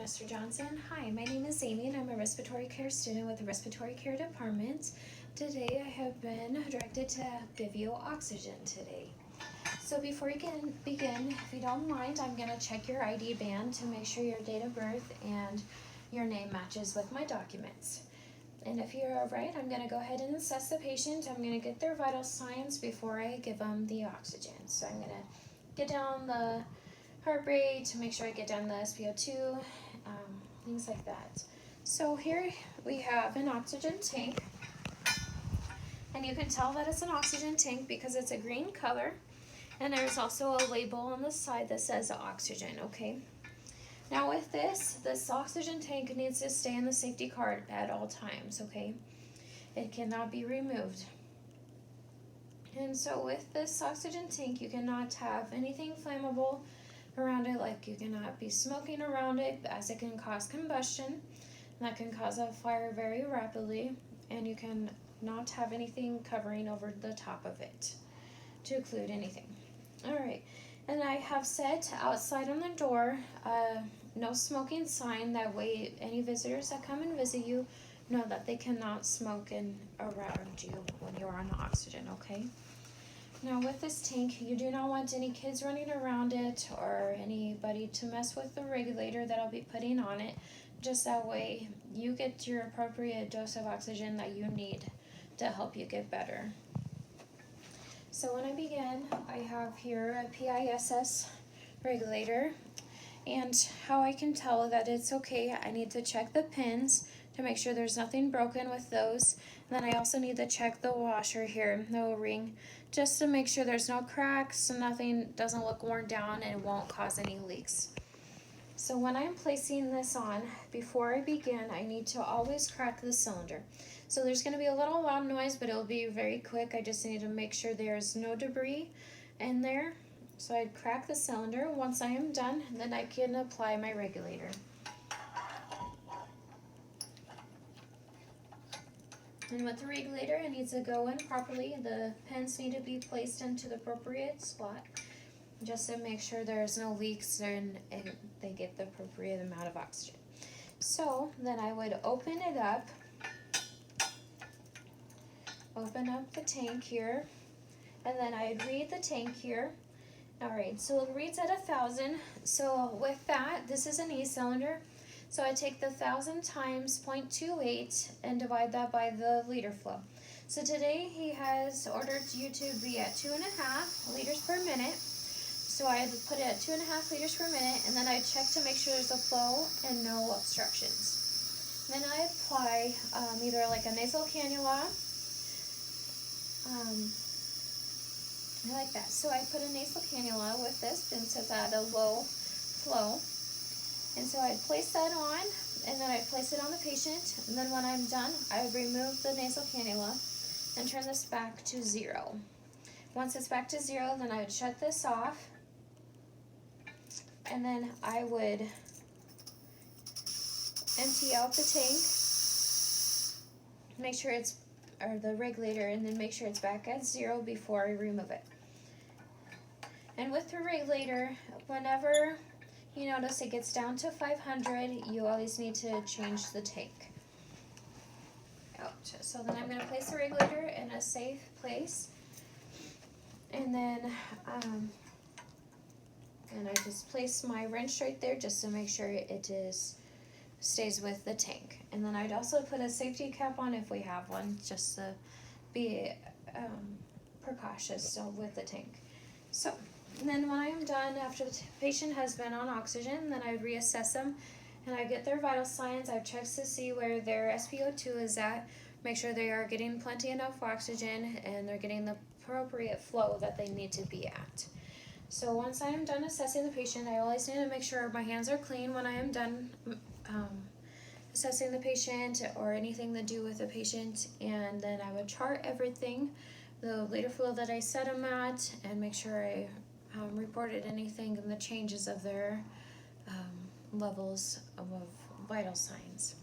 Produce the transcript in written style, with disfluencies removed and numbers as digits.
Mr. Johnson. Hi, my name is Amy and I'm a respiratory care student with the respiratory care department. Today I have been directed to give you oxygen today. So before you can begin, if you don't mind, I'm going to check your ID band to make sure your date of birth and your name matches with my documents. And if you're alright, I'm going to go ahead and assess the patient. I'm going to get their vital signs before I give them the oxygen. So I'm going to get down the heart rate to make sure I get down the SpO2, things like that. So here we have an oxygen tank, and you can tell that it's an oxygen tank because it's a green color, and there's also a label on the side that says oxygen, okay? Now with this oxygen tank needs to stay in the safety cart at all times, okay? It cannot be removed. And so with this oxygen tank, you cannot have anything flammable around it, like you cannot be smoking around it, as it can cause combustion. That can cause a fire very rapidly, and you can not have anything covering over the top of it to occlude anything. Alright, and I have set outside on the door no smoking sign. That way any visitors that come and visit you know that they cannot smoke around you when you're on oxygen, okay? Now with this tank, you do not want any kids running around it or anybody to mess with the regulator that I'll be putting on it. Just that way you get your appropriate dose of oxygen that you need to help you get better. So when I begin, I have here a PISS regulator, and how I can tell that it's okay, I need to check the pins to make sure there's nothing broken with those. And then I also need to check the washer here, the O-ring, just to make sure there's no cracks, nothing doesn't look worn down, and it won't cause any leaks. So when I'm placing this on, before I begin, I need to always crack the cylinder. So there's going to be a little loud noise, but it'll be very quick. I just need to make sure there's no debris in there. So I crack the cylinder. Once I am done, then I can apply my regulator. And with the regulator, it needs to go in properly. The pins need to be placed into the appropriate spot, just to make sure there's no leaks and they get the appropriate amount of oxygen. So then I would open it up, open up the tank here, and then I'd read the tank here. Alright, so it reads at 1,000. So with that, this is an E cylinder. So I take the 1,000 times 0.28 and divide that by the liter flow. So today he has ordered you to be at 2.5 liters per minute. So I put it at 2.5 liters per minute, and then I check to make sure there's a flow and no obstructions. Then I apply either like a nasal cannula, like that. So I put a nasal cannula with this since it's at a low flow. And so I'd place that on, and then I'd place it on the patient, and then when I'm done, I would remove the nasal cannula and turn this back to 0. Once it's back to 0, then I would shut this off, and then I would empty out the tank, make sure it's, or the regulator, and then make sure it's back at 0 before I remove it. And with the regulator, whenever you notice it gets down to 500, you always need to change the tank out. So then I'm going to place the regulator in a safe place, and then and I just place my wrench right there just to make sure it stays with the tank. And then I'd also put a safety cap on if we have one, just to be precautious with the tank. So, and then when I am done, after the patient has been on oxygen, then I would reassess them, and I get their vital signs. I check to see where their SpO2 is at, make sure they are getting plenty enough oxygen, and they're getting the appropriate flow that they need to be at. So once I am done assessing the patient, I always need to make sure my hands are clean when I am done assessing the patient or anything to do with the patient, and then I would chart everything, the liter flow that I set them at, and make sure I reported anything in the changes of their levels of vital signs.